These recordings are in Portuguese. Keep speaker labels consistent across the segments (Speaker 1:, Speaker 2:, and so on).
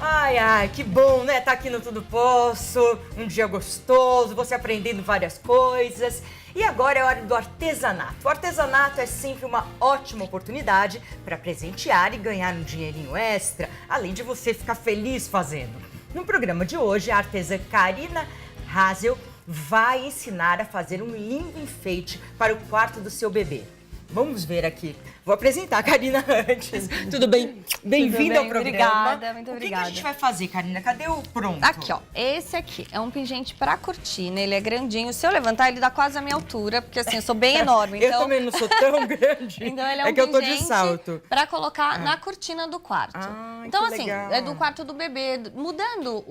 Speaker 1: Ai, ai, que bom, né? Tá aqui no Tudo Posso, um dia gostoso, você aprendendo várias coisas. E agora é hora do artesanato. O artesanato é sempre uma ótima oportunidade para presentear e ganhar um dinheirinho extra, além de você ficar feliz fazendo. No programa de hoje, a artesã Karina Hazel vai ensinar a fazer um lindo enfeite para o quarto do seu bebê. Vamos ver aqui. Vou apresentar a Karina antes. Tudo bem? Bem-vinda ao programa.
Speaker 2: Obrigada, muito obrigada.
Speaker 1: O que a gente vai fazer, Karina? Cadê o pronto?
Speaker 2: Aqui, ó. Esse aqui é um pingente pra cortina. Ele é grandinho. Se eu levantar, ele dá quase a minha altura, porque assim, eu sou bem enorme. Então...
Speaker 1: Eu também não sou tão grande.
Speaker 2: Então ele é um
Speaker 1: que eu tô de salto.
Speaker 2: Pra colocar na cortina do quarto. Então, assim,
Speaker 1: legal.
Speaker 2: é do quarto do bebê. Mudando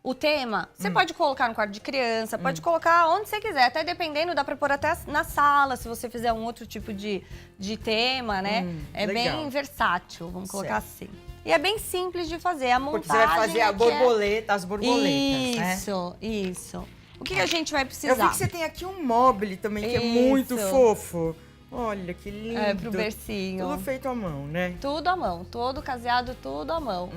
Speaker 2: o tema, você pode colocar no quarto de criança, pode colocar onde você quiser, até dependendo, dá pra pôr até na sala, se você fizer um outro tipo de tema, né? É
Speaker 1: legal.
Speaker 2: bem versátil, vamos colocar assim. E é bem simples de fazer, a montagem...
Speaker 1: Porque você vai fazer a borboleta, as borboletas,
Speaker 2: Isso,
Speaker 1: né?
Speaker 2: isso. O que a gente vai precisar?
Speaker 1: Eu vi que você tem aqui um mobile também, que é muito fofo. Olha, que lindo.
Speaker 2: É, pro bercinho.
Speaker 1: Tudo feito à mão, né?
Speaker 2: Tudo à mão, todo caseado, tudo à mão.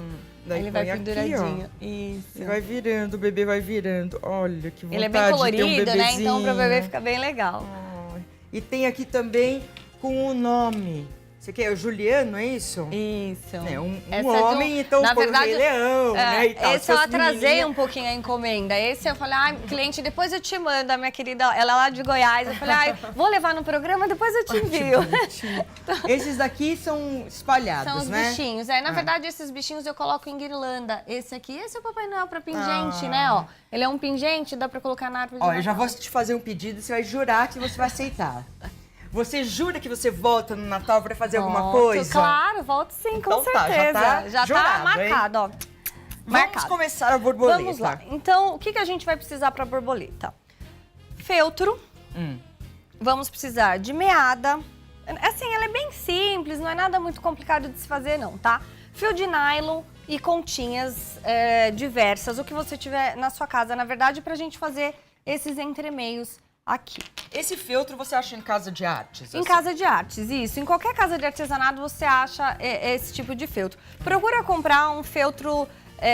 Speaker 1: Daí
Speaker 2: ele vai
Speaker 1: põe
Speaker 2: penduradinho.
Speaker 1: Aqui,
Speaker 2: isso.
Speaker 1: Ele vai virando, o bebê vai virando. Olha, que vontade.
Speaker 2: Ele é bem colorido,
Speaker 1: de ter um
Speaker 2: né? Então, pro bebê
Speaker 1: bebezinho.
Speaker 2: fica bem legal.
Speaker 1: E tem aqui também com o nome. Você quer o Juliano, é isso?
Speaker 2: Isso.
Speaker 1: É um
Speaker 2: Essa
Speaker 1: homem, então,
Speaker 2: na
Speaker 1: por
Speaker 2: verdade,
Speaker 1: Rei Leão, né, e tal.
Speaker 2: Esse eu
Speaker 1: Suas
Speaker 2: atrasei
Speaker 1: menininhas.
Speaker 2: um pouquinho a encomenda. Esse eu falei, ai, cliente, depois eu te mando, a minha querida, ela é lá de Goiás. Eu falei, ai, vou levar no programa, depois eu te envio.
Speaker 1: Esses daqui são espalhados,
Speaker 2: São os
Speaker 1: né?
Speaker 2: bichinhos. Na verdade, esses bichinhos eu coloco em guirlanda. Esse aqui, esse é o Papai Noel pra pingente, né, ó. Ele é um pingente, dá pra colocar na árvore de
Speaker 1: Ó,
Speaker 2: Natal.
Speaker 1: eu já vou te fazer um pedido, você vai jurar que você vai aceitar. Você jura que você volta no Natal para fazer alguma coisa?
Speaker 2: Claro, volto sim, com
Speaker 1: Então tá,
Speaker 2: certeza.
Speaker 1: já tá
Speaker 2: tá
Speaker 1: jurado,
Speaker 2: marcado, ó.
Speaker 1: Vamos começar a borboleta.
Speaker 2: Vamos lá. Então, o que a gente vai precisar para borboleta? Feltro. Vamos precisar de meada. Assim, ela é bem simples, não é nada muito complicado de se fazer, não, tá? Fio de nylon e continhas diversas, o que você tiver na sua casa, na verdade, pra gente fazer esses entremeios aqui.
Speaker 1: Esse feltro você acha em casa de artes?
Speaker 2: Em casa de artes, isso. Em qualquer casa de artesanato você acha esse tipo de feltro. Procura comprar um feltro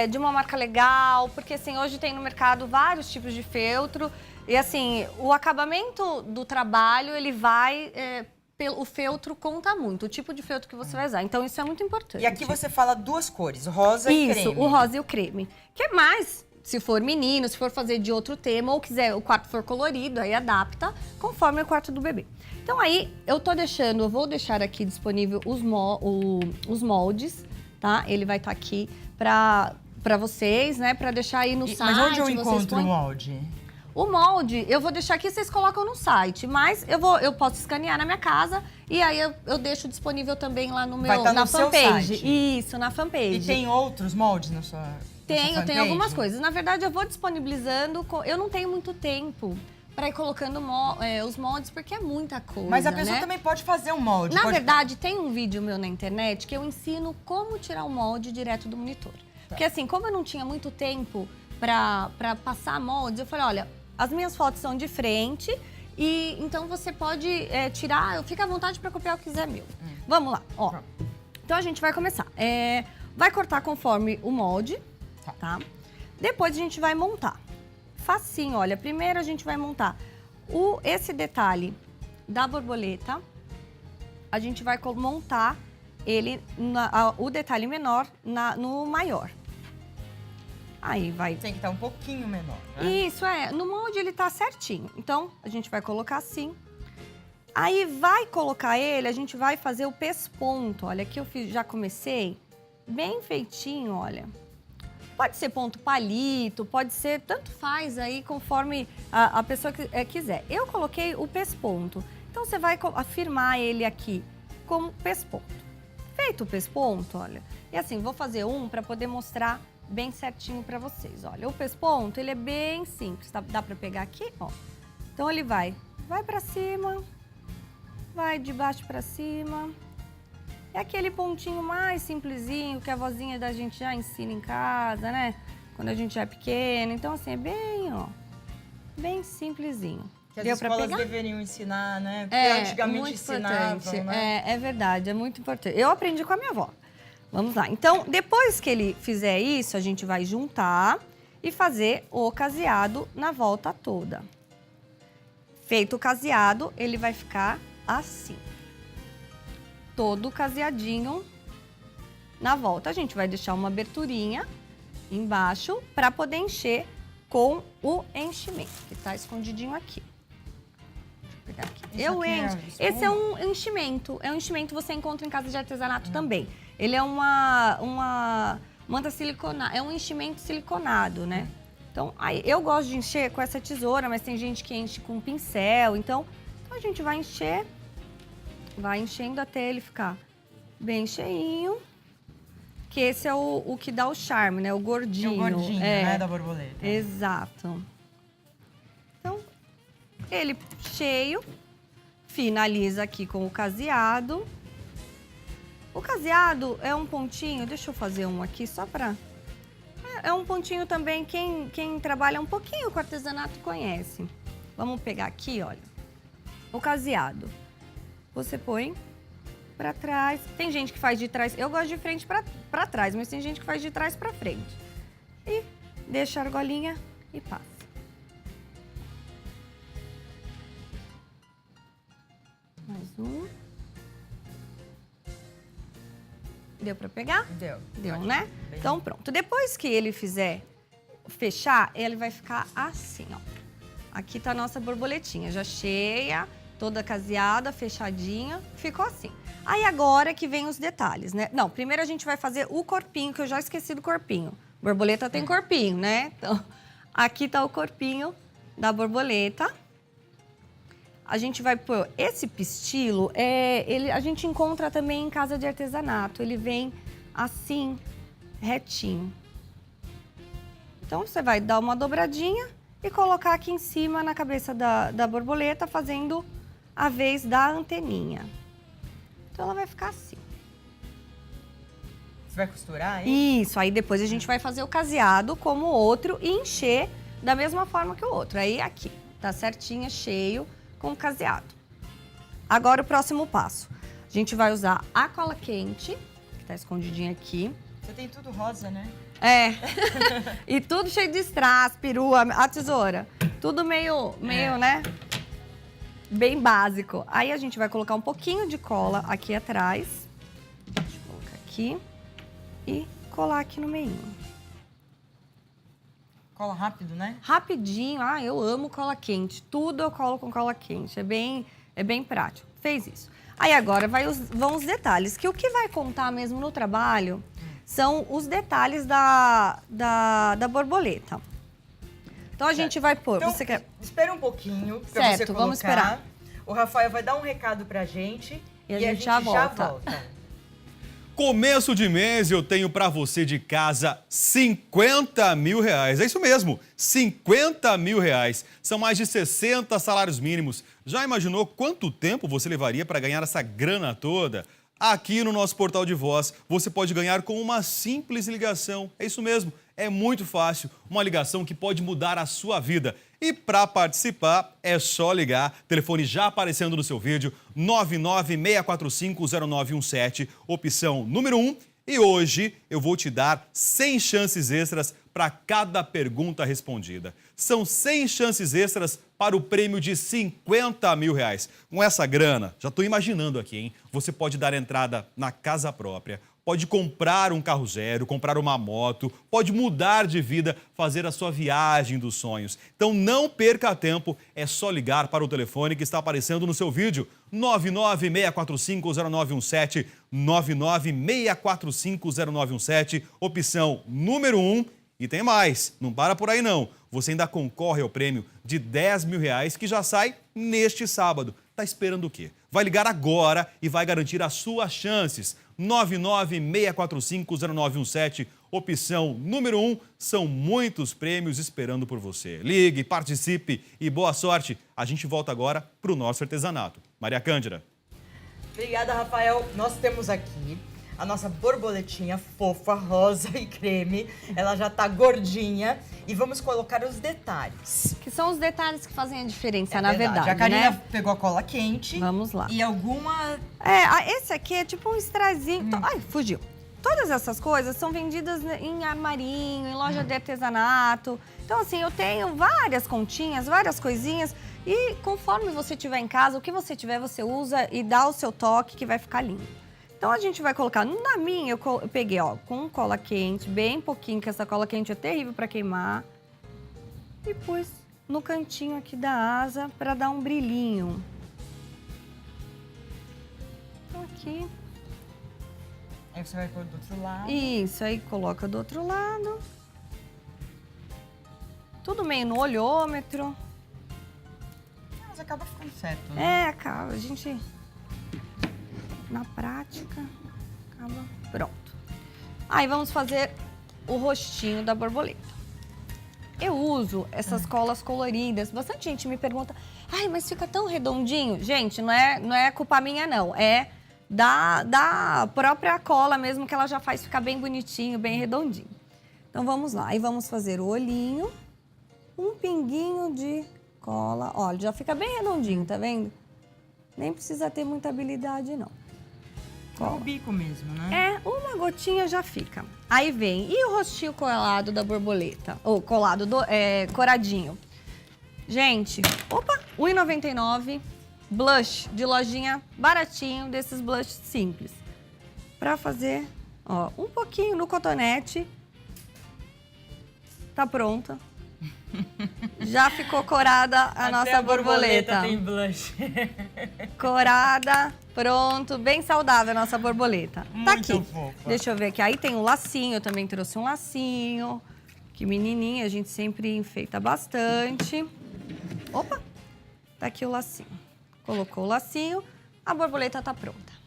Speaker 2: de uma marca legal, porque assim, hoje tem no mercado vários tipos de feltro. E assim, o acabamento do trabalho, ele vai... o feltro conta muito, o tipo de feltro que você vai usar. Então isso é muito importante.
Speaker 1: E aqui você fala duas cores, rosa e creme.
Speaker 2: Isso, o rosa e o creme. Que é mais... Se for menino, se for fazer de outro tema, ou quiser o quarto for colorido, aí adapta conforme o quarto do bebê. Então aí, eu vou deixar aqui disponível os moldes, tá? Ele vai estar aqui pra vocês, né? Pra deixar aí no site.
Speaker 1: Mas onde eu encontro o molde?
Speaker 2: O molde, eu vou deixar aqui, vocês colocam no site, mas eu posso escanear na minha casa e aí eu deixo disponível também lá no meu, na fanpage. Isso, na fanpage.
Speaker 1: E tem outros moldes na sua...
Speaker 2: Tem algumas coisas. Na verdade, eu vou disponibilizando. Eu não tenho muito tempo para ir colocando os moldes, porque é muita coisa.
Speaker 1: Mas a pessoa
Speaker 2: né?
Speaker 1: também pode fazer um molde.
Speaker 2: Na verdade, tem um vídeo meu na internet que eu ensino como tirar o molde direto do monitor. Porque assim, como eu não tinha muito tempo para passar moldes, eu falei, olha, as minhas fotos são de frente e então você pode tirar, fica à vontade para copiar o que quiser meu. Vamos lá, ó. Então a gente vai começar. Vai cortar conforme o molde. Tá? Depois a gente vai montar. Facinho, olha. Primeiro a gente vai montar esse detalhe da borboleta. A gente vai montar ele, o detalhe menor no maior. Aí vai...
Speaker 1: Tem que estar um pouquinho menor, né?
Speaker 2: Isso, no molde ele tá certinho. Então, a gente vai colocar assim. Aí vai colocar ele, a gente vai fazer o pesponto. Olha, aqui eu já comecei bem feitinho, olha. Pode ser ponto palito, pode ser, tanto faz aí conforme a pessoa quiser. Eu coloquei o pesponto, então você vai afirmar ele aqui como pesponto. Feito o pesponto, olha, e assim, vou fazer um para poder mostrar bem certinho para vocês. Olha, o pesponto, ele é bem simples, dá para pegar aqui, ó. Então ele vai para cima, vai de baixo para cima. É aquele pontinho mais simplesinho que a vozinha da gente já ensina em casa, né? Quando a gente é pequeno. Então, assim, é bem, ó, bem simplesinho.
Speaker 1: Que as
Speaker 2: Deu pra
Speaker 1: escolas
Speaker 2: pegar?
Speaker 1: deveriam ensinar, né? Porque antigamente
Speaker 2: muito
Speaker 1: ensinavam,
Speaker 2: importante.
Speaker 1: né?
Speaker 2: É verdade, é muito importante. Eu aprendi com a minha avó. Vamos lá. Então, depois que ele fizer isso, a gente vai juntar e fazer o caseado na volta toda. Feito o caseado, ele vai ficar assim. Todo caseadinho na volta. A gente vai deixar uma aberturinha embaixo para poder encher com o enchimento, que tá escondidinho aqui. Deixa eu pegar aqui. Eu encho. Esse é um enchimento. É um enchimento que você encontra em casa de artesanato também. Ele é uma manta siliconada, é um enchimento siliconado, né? Então, aí, eu gosto de encher com essa tesoura, mas tem gente que enche com pincel. Então a gente vai encher, vai enchendo até ele ficar bem cheinho. Que esse é o que dá o charme, né? O gordinho.
Speaker 1: É o gordinho, né? Da borboleta.
Speaker 2: Exato. Então, ele cheio, finaliza aqui com o caseado. O caseado é um pontinho, deixa eu fazer um aqui só pra... É um pontinho também, quem trabalha um pouquinho com artesanato conhece. Vamos pegar aqui, olha, o caseado. Você põe pra trás. Tem gente que faz de trás, eu gosto de frente pra trás, mas tem gente que faz de trás pra frente. E deixa a argolinha e passa. Mais um. Deu pra pegar?
Speaker 1: Deu.
Speaker 2: Deu, né? Então, pronto. Depois que ele fizer fechar, ele vai ficar assim, ó. Aqui tá a nossa borboletinha, já cheia, toda caseada, fechadinha. Ficou assim. Aí agora que vem os detalhes, né? Não, primeiro a gente vai fazer o corpinho, que eu já esqueci do corpinho. Borboleta tem corpinho, né? Então, aqui tá o corpinho da borboleta. A gente vai pôr esse pistilo, a gente encontra também em casa de artesanato. Ele vem assim, retinho. Então, você vai dar uma dobradinha e colocar aqui em cima na cabeça da borboleta, fazendo a vez da anteninha. Então, ela vai ficar assim.
Speaker 1: Você vai costurar, hein?
Speaker 2: Isso, aí depois a gente vai fazer o caseado como o outro e encher da mesma forma que o outro. Aí aqui, tá certinho, cheio, com o caseado. Agora o próximo passo. A gente vai usar a cola quente, que tá escondidinha aqui.
Speaker 1: Você tem tudo rosa, né?
Speaker 2: É. E tudo cheio de strass, perua, a tesoura. Tudo meio, né? Bem básico. Aí a gente vai colocar um pouquinho de cola aqui atrás. Deixa eu colocar aqui. E colar aqui no meio.
Speaker 1: Cola rápido, né?
Speaker 2: Rapidinho. Ah, eu amo cola quente. Tudo eu colo com cola quente. É bem prático. Fez isso. Aí agora vão os detalhes, que o que vai contar mesmo no trabalho são os detalhes da borboleta. Então a gente vai pôr...
Speaker 1: Então,
Speaker 2: você quer...
Speaker 1: espera um pouquinho pra
Speaker 2: Certo,
Speaker 1: você colocar.
Speaker 2: vamos esperar.
Speaker 1: O Rafael vai dar um recado pra gente
Speaker 2: e a gente já volta.
Speaker 3: Começo de mês eu tenho para você de casa 50 mil reais. É isso mesmo, 50 mil reais. São mais de 60 salários mínimos. Já imaginou quanto tempo você levaria para ganhar essa grana toda? Aqui no nosso portal de voz, você pode ganhar com uma simples ligação. É isso mesmo, é muito fácil. Uma ligação que pode mudar a sua vida. E para participar, é só ligar. Telefone já aparecendo no seu vídeo, 996450917, opção número 1. E hoje eu vou te dar 100 chances extras para cada pergunta respondida. São 100 chances extras para o prêmio de 50 mil reais. Com essa grana, já estou imaginando aqui, hein? Você pode dar entrada na casa própria, pode comprar um carro zero, comprar uma moto, pode mudar de vida, fazer a sua viagem dos sonhos. Então não perca tempo, é só ligar para o telefone que está aparecendo no seu vídeo, 996450917, 996450917, opção número 1. E tem mais, não para por aí não. Você ainda concorre ao prêmio de 10 mil reais que já sai neste sábado. Tá esperando o quê? Vai ligar agora e vai garantir as suas chances. 996450917, opção número 1. São muitos prêmios esperando por você. Ligue, participe e boa sorte. A gente volta agora para o nosso artesanato. Maria Cândida.
Speaker 1: Obrigada, Rafael. Nós temos aqui a nossa borboletinha fofa, rosa e creme. Ela já tá gordinha. E vamos colocar os detalhes.
Speaker 2: Que são os detalhes que fazem a diferença, na verdade,
Speaker 1: A Karina
Speaker 2: né?
Speaker 1: pegou a cola quente.
Speaker 2: Vamos lá.
Speaker 1: E alguma...
Speaker 2: Esse aqui é tipo um strazinho. Ai, fugiu. Todas essas coisas são vendidas em armarinho, em loja de artesanato. Então, assim, eu tenho várias continhas, várias coisinhas. E conforme você tiver em casa, o que você tiver, você usa e dá o seu toque que vai ficar lindo. Então, a gente vai colocar... Na minha, eu peguei, ó, com cola quente, bem pouquinho, que essa cola quente é terrível pra queimar. E pus no cantinho aqui da asa pra dar um brilhinho. Então, aqui...
Speaker 1: Aí você vai pôr do outro lado.
Speaker 2: Isso, aí coloca do outro lado. Tudo meio no olhômetro.
Speaker 1: Mas acaba ficando certo, né?
Speaker 2: Acaba, a gente... Na prática, acaba... Pronto. Aí vamos fazer o rostinho da borboleta. Eu uso essas colas coloridas. Bastante gente me pergunta, ai, mas fica tão redondinho. Gente, não é culpa minha, não. É da própria cola mesmo, que ela já faz ficar bem bonitinho, bem redondinho. Então, vamos lá. Aí, vamos fazer o olhinho. Um pinguinho de cola. Olha, já fica bem redondinho, tá vendo? Nem precisa ter muita habilidade, não.
Speaker 1: O bico mesmo, né?
Speaker 2: Uma gotinha já fica. Aí vem, e o rostinho colado da borboleta? Ou colado, coradinho. Gente, opa, R$1,99. Blush de lojinha baratinho, desses blush simples. Pra fazer, ó, um pouquinho no cotonete. Tá pronta. Já ficou corada a nossa borboleta.
Speaker 1: Tem blush.
Speaker 2: Corada, pronto, bem saudável a nossa borboleta. Tá
Speaker 1: Muito
Speaker 2: aqui.
Speaker 1: fofa.
Speaker 2: Deixa eu ver aqui. Aí tem um lacinho, eu também trouxe um lacinho. Que menininha, a gente sempre enfeita bastante. Opa, tá aqui o lacinho. Colocou o lacinho, a borboleta tá pronta.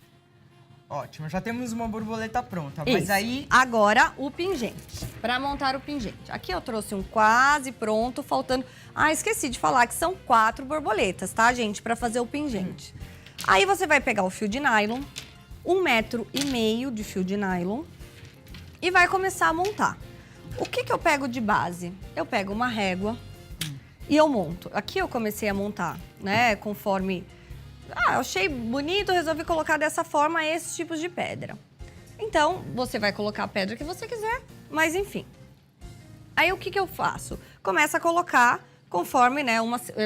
Speaker 1: Ótimo, já temos uma borboleta pronta.
Speaker 2: Isso.
Speaker 1: Mas aí...
Speaker 2: Agora, o pingente. Para montar o pingente. Aqui eu trouxe um quase pronto, faltando... Ah, esqueci de falar que são 4 borboletas, tá, gente? Para fazer o pingente. Aí você vai pegar o fio de nylon, 1,5 m de fio de nylon, e vai começar a montar. O que eu pego de base? Eu pego uma régua e eu monto. Aqui eu comecei a montar, né, conforme... eu achei bonito, resolvi colocar dessa forma esses tipos de pedra. Então, você vai colocar a pedra que você quiser, mas enfim. Aí, o que eu faço? Começa a colocar conforme, né,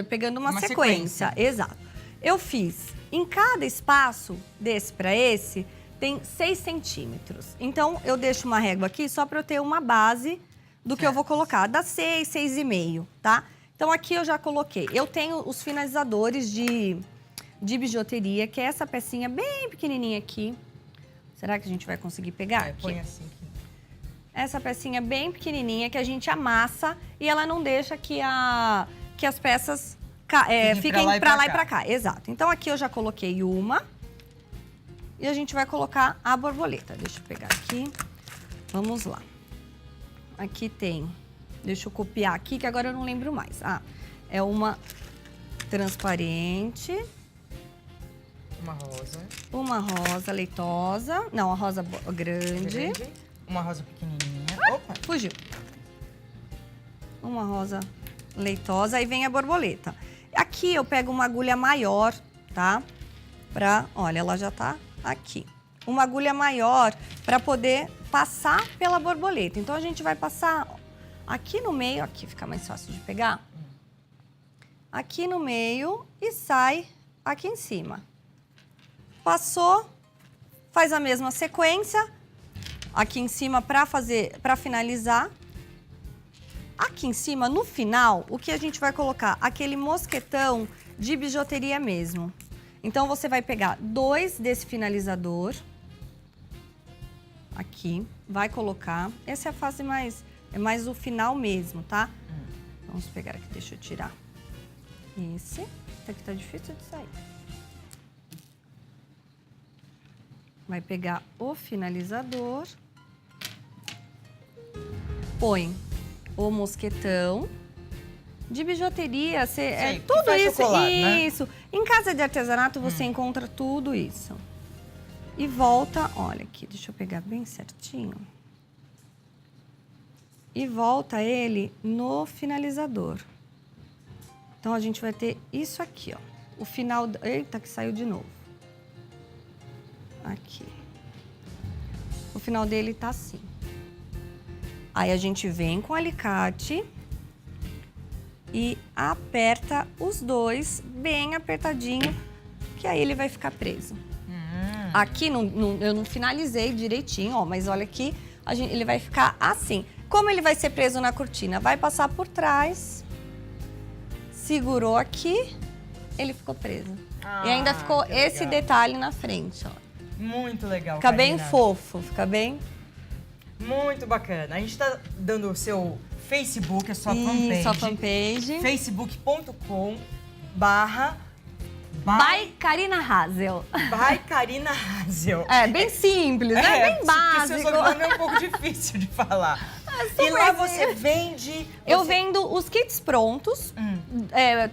Speaker 2: pegando uma sequência. Exato. Eu fiz, em cada espaço desse para esse, tem 6 centímetros. Então, eu deixo uma régua aqui só para eu ter uma base do que eu vou colocar. Dá 6, 6,5, tá? Então, aqui eu já coloquei. Eu tenho os finalizadores de bijuteria, que é essa pecinha bem pequenininha aqui. Será que a gente vai conseguir pegar aqui?
Speaker 1: Põe assim aqui.
Speaker 2: Essa pecinha bem pequenininha que a gente amassa e ela não deixa que as peças fiquem pra lá e pra cá. Exato. Então, aqui eu já coloquei uma. E a gente vai colocar a borboleta. Deixa eu pegar aqui. Vamos lá. Aqui tem... Deixa eu copiar aqui, que agora eu não lembro mais. É uma transparente.
Speaker 1: Uma rosa.
Speaker 2: Uma rosa leitosa. Não, a rosa grande.
Speaker 1: Uma rosa pequenininha. Opa!
Speaker 2: Fugiu. Uma rosa leitosa. Aí vem a borboleta. Aqui eu pego uma agulha maior, tá? Olha, ela já tá aqui. Uma agulha maior para poder passar pela borboleta. Então, a gente vai passar aqui no meio. Aqui fica mais fácil de pegar. Aqui no meio e sai aqui em cima. Passou, faz a mesma sequência. Aqui em cima para finalizar. Aqui em cima, no final, o que a gente vai colocar? Aquele mosquetão de bijuteria mesmo. Então, você vai pegar 2 desse finalizador. Aqui, vai colocar. Essa é a fase é mais o final mesmo, tá? Vamos pegar aqui, deixa eu tirar. Esse aqui tá difícil de sair. Vai pegar o finalizador. Põe o mosquetão de bijuteria. Tudo isso. Isso. Né? Em casa de artesanato você encontra tudo isso. E volta, olha aqui, deixa eu pegar bem certinho. E volta ele no finalizador. Então, a gente vai ter isso aqui, ó. O final... Eita, que saiu de novo. Aqui. o final dele tá assim. Aí a gente vem com o alicate e aperta os dois bem apertadinho, que aí ele vai ficar preso. Aqui eu não finalizei direitinho, ó, mas olha aqui, ele vai ficar assim. Como ele vai ser preso na cortina? Vai passar por trás, segurou aqui, ele ficou preso. E ainda ficou esse detalhe na frente, ó.
Speaker 1: Muito legal,
Speaker 2: Fica bem
Speaker 1: Karina.
Speaker 2: fofo, fica bem...
Speaker 1: Muito bacana. A gente tá dando o seu Facebook, a sua
Speaker 2: Isso, a
Speaker 1: fanpage.
Speaker 2: fanpage.
Speaker 1: facebook.com/by
Speaker 2: Karina Hazel.
Speaker 1: Karina Hazel.
Speaker 2: É, bem simples, né? Bem
Speaker 1: porque seu sobrenome
Speaker 2: básico.
Speaker 1: é um pouco difícil de falar. E
Speaker 2: super
Speaker 1: lá você vende...
Speaker 2: Eu vendo os kits prontos,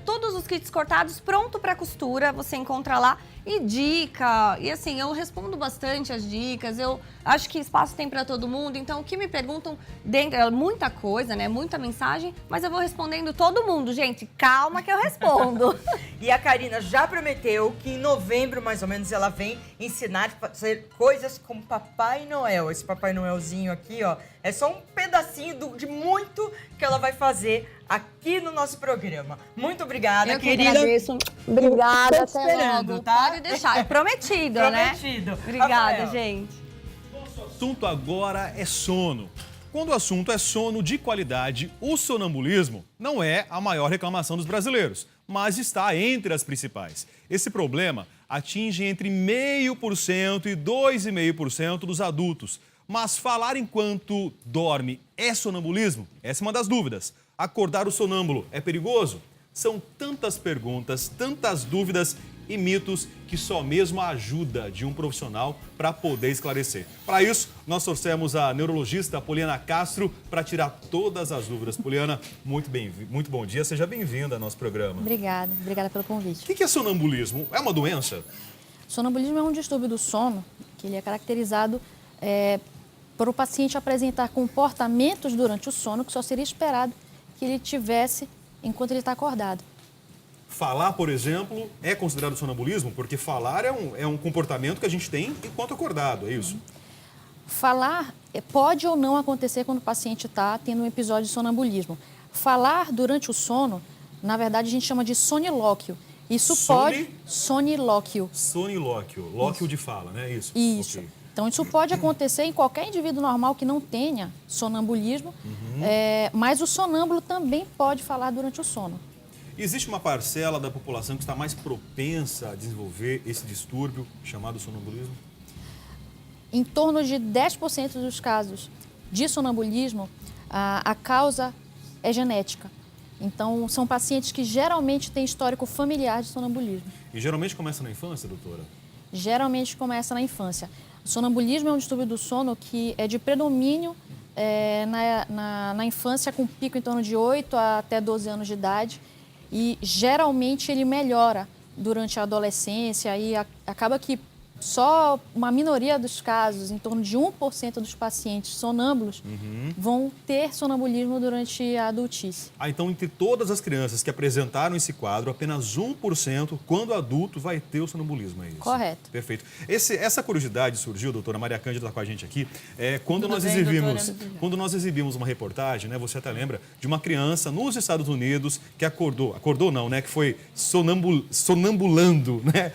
Speaker 2: todos os kits cortados, pronto para costura, você encontra lá. E dica, e assim, eu respondo bastante as dicas, eu acho que espaço tem para todo mundo, então o que me perguntam, dentro, muita coisa, né, muita mensagem, mas eu vou respondendo todo mundo, gente, calma que eu respondo.
Speaker 1: E a Karina já prometeu que em novembro, mais ou menos, ela vem ensinar a fazer coisas como Papai Noel. Esse Papai Noelzinho aqui, ó, é só um pedacinho de muito que ela vai fazer aqui no nosso programa. Muito obrigada,
Speaker 2: Eu que
Speaker 1: querida.
Speaker 2: agradeço. Obrigada,
Speaker 1: Tô esperando,
Speaker 2: logo.
Speaker 1: tá?
Speaker 2: Pode deixar, é prometido, né?
Speaker 1: Prometido.
Speaker 2: Obrigada,
Speaker 1: Rafael.
Speaker 2: gente.
Speaker 3: O assunto agora é sono. Quando o assunto é sono de qualidade, o sonambulismo não é a maior reclamação dos brasileiros, mas está entre as principais. Esse problema atinge entre 0,5% e 2,5% dos adultos. Mas falar enquanto dorme é sonambulismo? Essa é uma das dúvidas. Acordar o sonâmbulo é perigoso? São tantas perguntas, tantas dúvidas e mitos que só mesmo a ajuda de um profissional para poder esclarecer. Para isso, nós trouxemos a neurologista Poliana Castro para tirar todas as dúvidas. Poliana, muito bom dia, seja bem-vinda ao nosso programa.
Speaker 4: Obrigada pelo convite.
Speaker 3: O que é sonambulismo? É uma doença?
Speaker 4: Sonambulismo é um distúrbio do sono, que ele é caracterizado por o paciente apresentar comportamentos durante o sono que só seria esperado que ele tivesse enquanto ele está acordado.
Speaker 3: Falar, por exemplo, é considerado sonambulismo? Porque falar é um comportamento que a gente tem enquanto acordado, é isso?
Speaker 4: Falar pode ou não acontecer quando o paciente está tendo um episódio de sonambulismo. Falar durante o sono, na verdade, a gente chama de sonilóquio. Isso pode... Sonilóquio.
Speaker 3: Sonilóquio. Lóquio de fala, né? Isso.
Speaker 4: Isso.
Speaker 3: Okay.
Speaker 4: Então, isso pode acontecer em qualquer indivíduo normal que não tenha sonambulismo, mas o sonâmbulo também pode falar durante o sono.
Speaker 3: Existe uma parcela da população que está mais propensa a desenvolver esse distúrbio chamado sonambulismo?
Speaker 4: Em torno de 10% dos casos de sonambulismo, a causa é genética. Então, são pacientes que geralmente têm histórico familiar de sonambulismo.
Speaker 3: E geralmente começa na infância, doutora?
Speaker 4: Geralmente começa na infância. O sonambulismo é um distúrbio do sono que é de predomínio na infância, com pico em torno de 8 até 12 anos de idade. E geralmente ele melhora durante a adolescência e acaba que só uma minoria dos casos, em torno de 1% dos pacientes sonâmbulos, vão ter sonambulismo durante a adultice.
Speaker 3: Então, entre todas as crianças que apresentaram esse quadro, apenas 1%, quando adulto, vai ter o sonambulismo, é isso?
Speaker 4: Correto.
Speaker 3: Perfeito. Essa curiosidade surgiu, doutora Maria Cândida está com a gente aqui, quando nós exibimos uma reportagem, né, você até lembra, de uma criança nos Estados Unidos que acordou não, né, que foi sonambulando, né,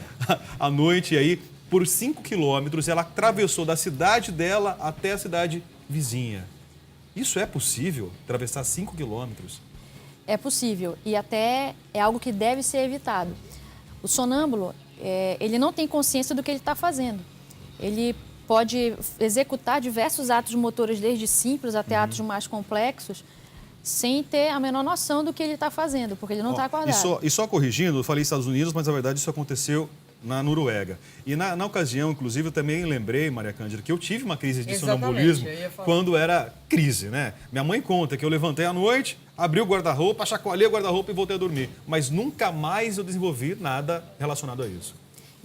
Speaker 3: à noite, e aí por 5 quilômetros, ela atravessou da cidade dela até a cidade vizinha. Isso é possível? Atravessar 5 quilômetros?
Speaker 4: É possível e até é algo que deve ser evitado. O sonâmbulo, ele não tem consciência do que ele está fazendo. Ele pode executar diversos atos motores, desde simples até atos mais complexos, sem ter a menor noção do que ele está fazendo, porque ele não está acordado.
Speaker 3: E só corrigindo, eu falei Estados Unidos, mas na verdade isso aconteceu na Noruega. E na ocasião, inclusive, eu também lembrei, Maria Cândida, que eu tive uma crise de sonambulismo quando era crise, né? Minha mãe conta que eu levantei à noite, abri o guarda-roupa, chacoalhei o guarda-roupa e voltei a dormir. Mas nunca mais eu desenvolvi nada relacionado a isso.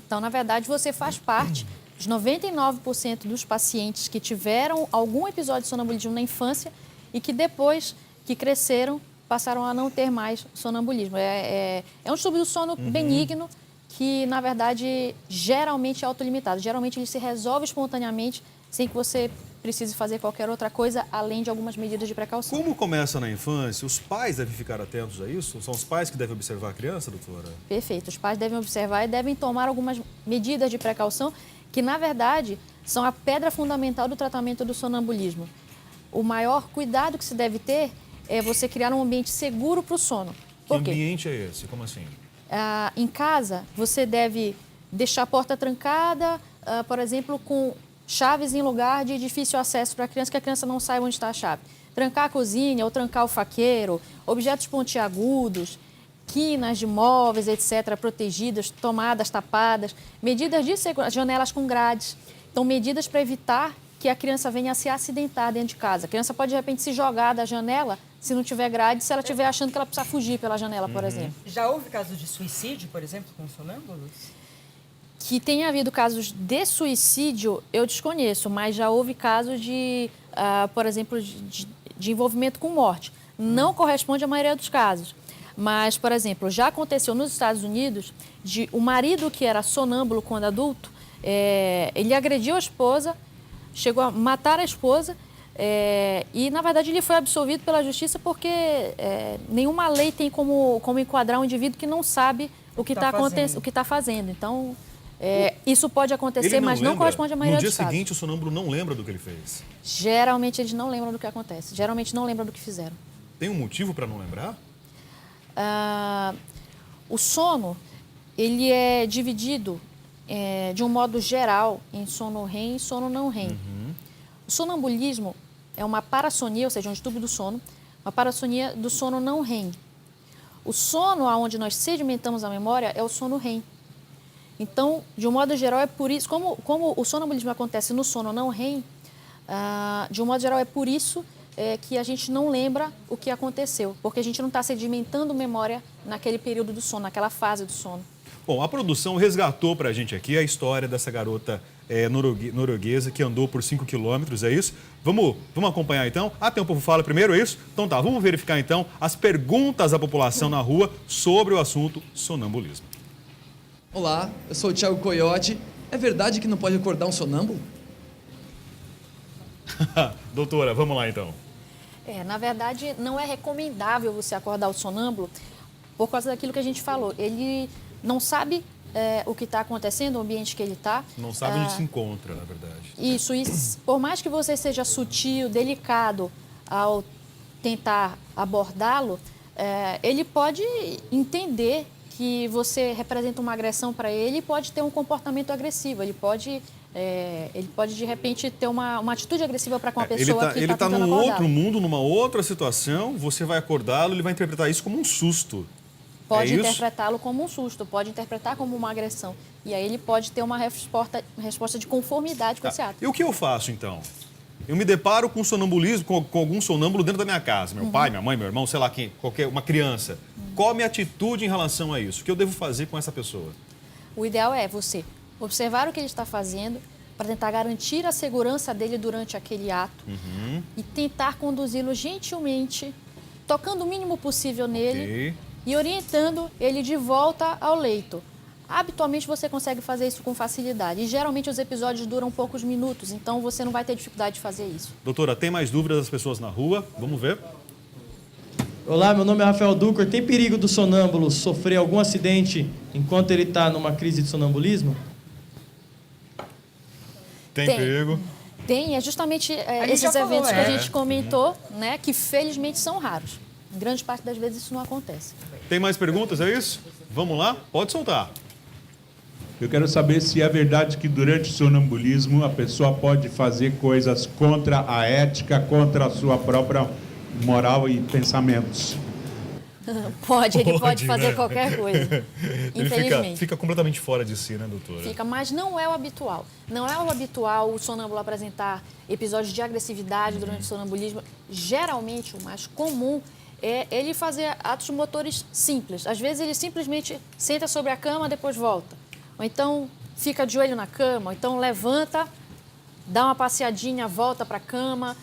Speaker 4: Então, na verdade, você faz parte dos 99% dos pacientes que tiveram algum episódio de sonambulismo na infância e que depois que cresceram, passaram a não ter mais sonambulismo. É um distúrbio do sono benigno, que, na verdade, geralmente é autolimitado. Geralmente, ele se resolve espontaneamente sem que você precise fazer qualquer outra coisa, além de algumas medidas de precaução.
Speaker 3: Como começa na infância, os pais devem ficar atentos a isso? São os pais que devem observar a criança, doutora?
Speaker 4: Perfeito. Os pais devem observar e devem tomar algumas medidas de precaução que, na verdade, são a pedra fundamental do tratamento do sonambulismo. O maior cuidado que se deve ter é você criar um ambiente seguro para o sono.
Speaker 3: Que
Speaker 4: Por quê?
Speaker 3: ambiente é esse? Como assim?
Speaker 4: Em casa, você deve deixar a porta trancada, por exemplo, com chaves em lugar de difícil acesso para a criança, que a criança não saiba onde está a chave. Trancar a cozinha ou trancar o faqueiro, objetos pontiagudos, quinas de móveis, etc., protegidas, tomadas tapadas, medidas de segurança, janelas com grades. Então, medidas para evitar que a criança venha a se acidentar dentro de casa. A criança pode, de repente, se jogar da janela, se não tiver grade, se ela estiver achando que ela precisa fugir pela janela, por exemplo.
Speaker 1: Já houve casos de suicídio, por exemplo, com sonâmbulos?
Speaker 4: Que tenha havido casos de suicídio, eu desconheço, mas já houve casos de, por exemplo, de envolvimento com morte. Não corresponde à maioria dos casos. Mas, por exemplo, já aconteceu nos Estados Unidos de o marido que era sonâmbulo quando adulto, ele agrediu a esposa, chegou a matar a esposa e, na verdade, ele foi absolvido pela justiça porque nenhuma lei tem como enquadrar um indivíduo que não sabe o que está fazendo. Então, isso pode acontecer, mas não corresponde à maioria dos casos.
Speaker 3: No dia seguinte, o sonâmbulo não lembra do que ele fez?
Speaker 4: Geralmente, eles não lembram do que acontece. Geralmente, não lembram do que fizeram.
Speaker 3: Tem um motivo para não lembrar?
Speaker 4: O sono, ele é dividido de um modo geral em sono REM e sono não REM. O sonambulismo é uma parassonia, ou seja, um distúrbio do sono, uma parassonia do sono não REM. O sono onde nós sedimentamos a memória é o sono REM. Então, de um modo geral, é por isso, como o sonambulismo acontece no sono não REM, de um modo geral, é por isso que a gente não lembra o que aconteceu, porque a gente não está sedimentando memória naquele período do sono, naquela fase do sono.
Speaker 3: Bom, a produção resgatou para a gente aqui a história dessa garota norueguesa que andou por 5 quilômetros, é isso? Vamos acompanhar então? Tem um povo fala primeiro, é isso? Então tá, vamos verificar então as perguntas da população na rua sobre o assunto sonambulismo.
Speaker 5: Olá, eu sou o Thiago Coyote. É verdade que não pode acordar um sonâmbulo?
Speaker 3: Doutora, vamos lá então.
Speaker 4: Na verdade, não é recomendável você acordar o sonâmbulo por causa daquilo que a gente falou. Ele não sabe o que está acontecendo, o ambiente que ele está.
Speaker 3: Não sabe onde se encontra, na verdade.
Speaker 4: Isso, por mais que você seja sutil, delicado ao tentar abordá-lo, ele pode entender que você representa uma agressão para ele e pode ter um comportamento agressivo. Ele pode, de repente, ter uma atitude agressiva para com a pessoa que está tentando acordá-lo.
Speaker 3: Ele está num outro mundo, numa outra situação, você vai acordá-lo, ele vai interpretar isso como um susto.
Speaker 4: Pode interpretá-lo como um susto, pode interpretar como uma agressão. E aí ele pode ter uma resposta de conformidade com esse ato.
Speaker 3: E o que eu faço, então? Eu me deparo com sonambulismo, com algum sonâmbulo dentro da minha casa. Meu pai, minha mãe, meu irmão, sei lá quem, uma criança. Qual a minha atitude em relação a isso? O que eu devo fazer com essa pessoa?
Speaker 4: O ideal é você observar o que ele está fazendo para tentar garantir a segurança dele durante aquele ato e tentar conduzi-lo gentilmente, tocando o mínimo possível nele e orientando ele de volta ao leito. Habitualmente você consegue fazer isso com facilidade e geralmente os episódios duram poucos minutos, então você não vai ter dificuldade de fazer isso.
Speaker 3: Doutora, tem mais dúvidas das pessoas na rua? Vamos ver.
Speaker 5: Olá, meu nome é Rafael Ducor. Tem perigo do sonâmbulo sofrer algum acidente enquanto ele está numa crise de sonambulismo?
Speaker 3: Tem perigo?
Speaker 4: Tem, é justamente esses eventos que a gente comentou, né, que felizmente são raros. Em grande parte das vezes isso não acontece.
Speaker 3: Tem mais perguntas, é isso? Vamos lá? Pode soltar.
Speaker 6: Eu quero saber se é verdade que durante o sonambulismo a pessoa pode fazer coisas contra a ética, contra a sua própria moral e pensamentos.
Speaker 4: Ele pode fazer qualquer coisa, infelizmente.
Speaker 3: Ele fica completamente fora de si, né, doutora?
Speaker 4: Fica, mas não é o habitual. Não é o habitual o sonâmbulo apresentar episódios de agressividade durante o sonambulismo. Geralmente, o mais comum é ele fazer atos motores simples. Às vezes, ele simplesmente senta sobre a cama, depois volta. Ou então, fica de joelho na cama, ou então levanta, dá uma passeadinha, volta para a cama.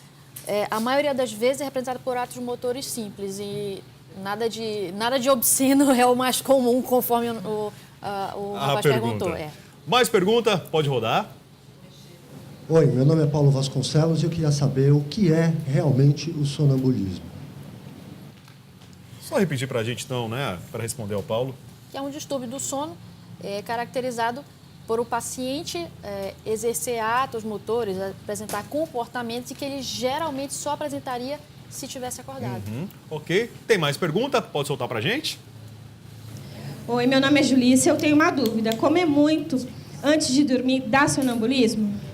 Speaker 4: A maioria das vezes é representada por atos motores simples e nada de obsceno é o mais comum, conforme o rapaz perguntou.
Speaker 3: Mais pergunta? Pode rodar.
Speaker 7: Oi, meu nome é Paulo Vasconcelos e eu queria saber o que é realmente o sonambulismo.
Speaker 3: Só repetir para a gente, então, né, para responder ao Paulo.
Speaker 4: Que é um distúrbio do sono caracterizado por o paciente exercer atos motores, apresentar comportamentos que ele geralmente só apresentaria se tivesse acordado.
Speaker 3: Ok. Tem mais pergunta? Pode soltar para a gente?
Speaker 8: Oi, meu nome é Julícia. Eu tenho uma dúvida. Comer muito antes de dormir dá sonambulismo?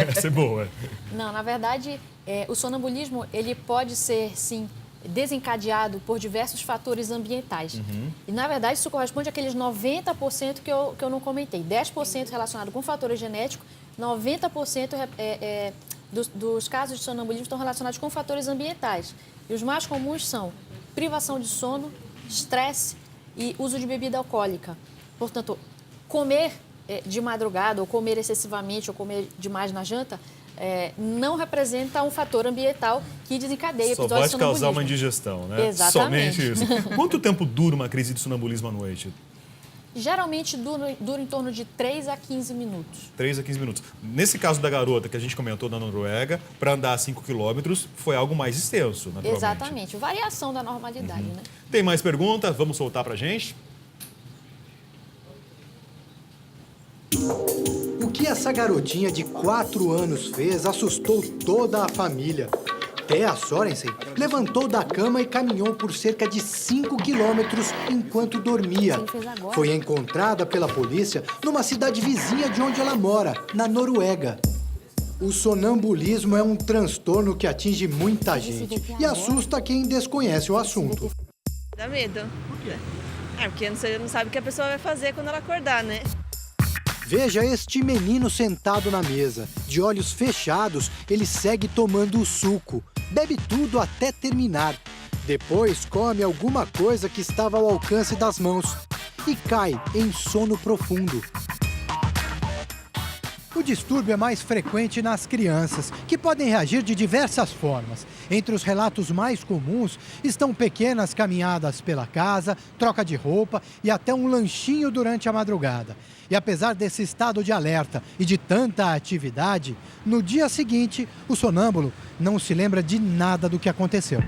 Speaker 3: Essa é boa.
Speaker 4: Não, na verdade, o sonambulismo ele pode ser, sim, desencadeado por diversos fatores ambientais. E, na verdade, isso corresponde àqueles 90% que eu não comentei. 10% relacionado com fatores genéticos, 90% dos casos de sonambulismo estão relacionados com fatores ambientais. E os mais comuns são privação de sono, estresse e uso de bebida alcoólica. Portanto, comer de madrugada, ou comer excessivamente, ou comer demais na janta, não representa um fator ambiental que desencadeia episódios de sonambulismo.
Speaker 3: Só vai causar uma indigestão, né?
Speaker 4: Exatamente.
Speaker 3: Somente isso. Quanto tempo dura uma crise de sonambulismo à noite?
Speaker 4: Geralmente dura em torno de 3 a 15 minutos.
Speaker 3: 3 a 15 minutos. Nesse caso da garota que a gente comentou da Noruega, para andar 5 quilômetros, foi algo mais extenso, naturalmente.
Speaker 4: Exatamente. Variação da normalidade, né?
Speaker 3: Tem mais pergunta? Vamos soltar para a gente?
Speaker 9: O que essa garotinha de 4 anos fez assustou toda a família. Thea Sorensen levantou da cama e caminhou por cerca de 5 quilômetros enquanto dormia. Foi encontrada pela polícia numa cidade vizinha de onde ela mora, na Noruega. O sonambulismo é um transtorno que atinge muita gente e assusta quem desconhece o assunto.
Speaker 10: Dá medo. Por quê? Porque você não sabe o que a pessoa vai fazer quando ela acordar, né?
Speaker 9: Veja este menino sentado na mesa. De olhos fechados, ele segue tomando o suco. Bebe tudo até terminar. Depois come alguma coisa que estava ao alcance das mãos e cai em sono profundo. O distúrbio é mais frequente nas crianças, que podem reagir de diversas formas. Entre os relatos mais comuns estão pequenas caminhadas pela casa, troca de roupa e até um lanchinho durante a madrugada. E apesar desse estado de alerta e de tanta atividade, no dia seguinte, o sonâmbulo não se lembra de nada do que aconteceu.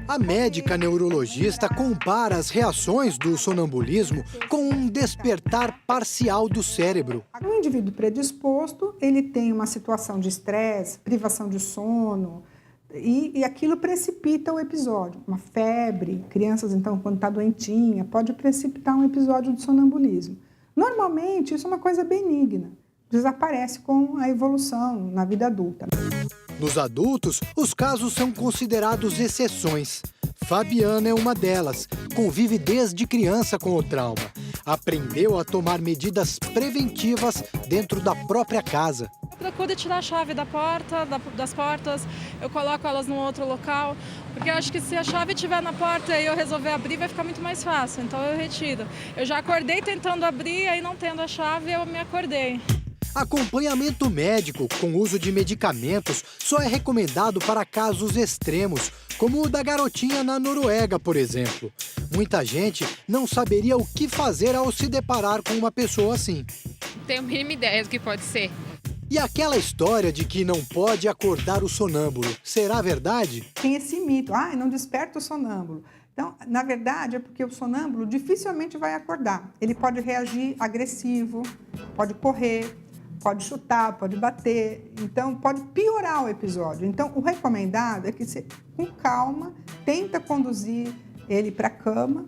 Speaker 9: A médica neurologista compara as reações do sonambulismo com um despertar parcial do cérebro.
Speaker 11: Um indivíduo predisposto, ele tem uma situação de estresse, privação de sono, e aquilo precipita o episódio. Uma febre, crianças, então, quando está doentinha, pode precipitar um episódio de sonambulismo. Normalmente, isso é uma coisa benigna, desaparece com a evolução na vida adulta.
Speaker 9: Nos adultos, os casos são considerados exceções. Fabiana é uma delas. Convive desde criança com o trauma. Aprendeu a tomar medidas preventivas dentro da própria casa.
Speaker 12: Eu procuro tirar a chave da porta, das portas, eu coloco elas num outro local, porque eu acho que se a chave estiver na porta e eu resolver abrir, vai ficar muito mais fácil, então eu retiro. Eu já acordei tentando abrir, aí não tendo a chave, eu me acordei.
Speaker 9: Acompanhamento médico com uso de medicamentos só é recomendado para casos extremos, como o da garotinha na Noruega, por exemplo. Muita gente não saberia o que fazer ao se deparar com uma pessoa assim.
Speaker 13: Não tenho a mínima ideia do que pode ser.
Speaker 9: E aquela história de que não pode acordar o sonâmbulo, será verdade?
Speaker 11: Tem esse mito, não desperta o sonâmbulo. Então, na verdade, é porque o sonâmbulo dificilmente vai acordar. Ele pode reagir agressivo, pode correr, pode chutar, pode bater, então pode piorar o episódio. Então, o recomendado é que você, com calma, tenta conduzir ele para a cama,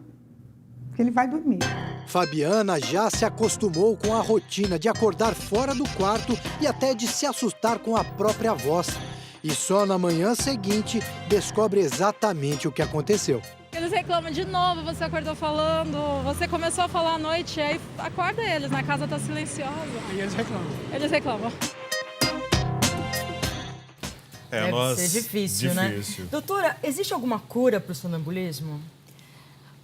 Speaker 11: que ele vai dormir.
Speaker 9: Fabiana já se acostumou com a rotina de acordar fora do quarto e até de se assustar com a própria voz. E só na manhã seguinte descobre exatamente o que aconteceu.
Speaker 12: Eles reclamam de novo, você acordou falando, você começou a falar à noite, aí acorda eles, a casa tá silenciosa.
Speaker 5: E eles reclamam.
Speaker 12: Eles reclamam.
Speaker 1: Deve ser difícil, né? Doutora, existe alguma cura para o sonambulismo?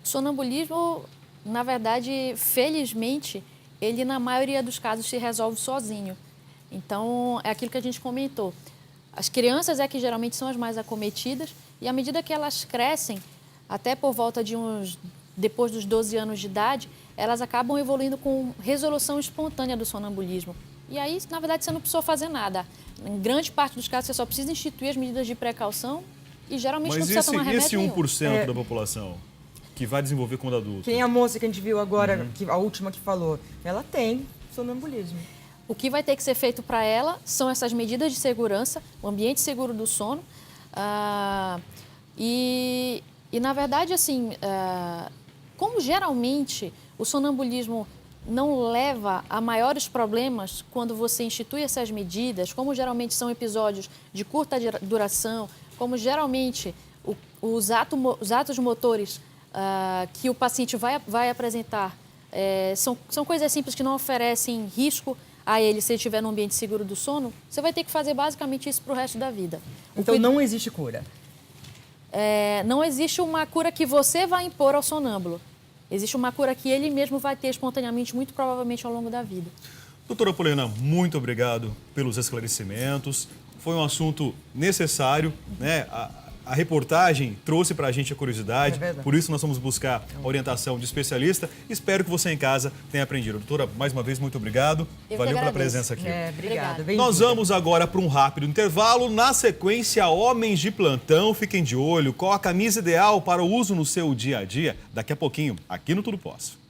Speaker 4: O sonambulismo, na verdade, felizmente, ele na maioria dos casos se resolve sozinho. Então, é aquilo que a gente comentou. As crianças é que geralmente são as mais acometidas e à medida que elas crescem, até por volta de depois dos 12 anos de idade, elas acabam evoluindo com resolução espontânea do sonambulismo. E aí, na verdade, você não precisou fazer nada. Em grande parte dos casos, você só precisa instituir as medidas de precaução e geralmente não precisa tomar remédio
Speaker 3: esse
Speaker 4: nenhum.
Speaker 3: 1% da população que vai desenvolver quando adulto?
Speaker 1: Quem é a moça que a gente viu agora, a última que falou, ela tem sonambulismo.
Speaker 4: O que vai ter que ser feito para ela são essas medidas de segurança, o ambiente seguro do sono. E na verdade, assim, como geralmente o sonambulismo não leva a maiores problemas quando você institui essas medidas, como geralmente são episódios de curta duração, como geralmente os atos motores que o paciente vai apresentar são coisas simples que não oferecem risco a ele se ele estiver num ambiente seguro do sono, você vai ter que fazer basicamente isso para o resto da vida.
Speaker 1: Então não existe cura?
Speaker 4: Não existe uma cura que você vai impor ao sonâmbulo. Existe uma cura que ele mesmo vai ter espontaneamente, muito provavelmente ao longo da vida.
Speaker 3: Doutora Polena, muito obrigado pelos esclarecimentos. Foi um assunto necessário, né? A reportagem trouxe para a gente a curiosidade, por isso nós vamos buscar a orientação de especialista. Espero que você em casa tenha aprendido. Doutora, mais uma vez, muito obrigado. Valeu pela presença aqui.
Speaker 1: Obrigada.
Speaker 3: Nós vamos agora para um rápido intervalo. Na sequência, homens de plantão, fiquem de olho. Qual a camisa ideal para o uso no seu dia a dia? Daqui a pouquinho, aqui no Tudo Posso.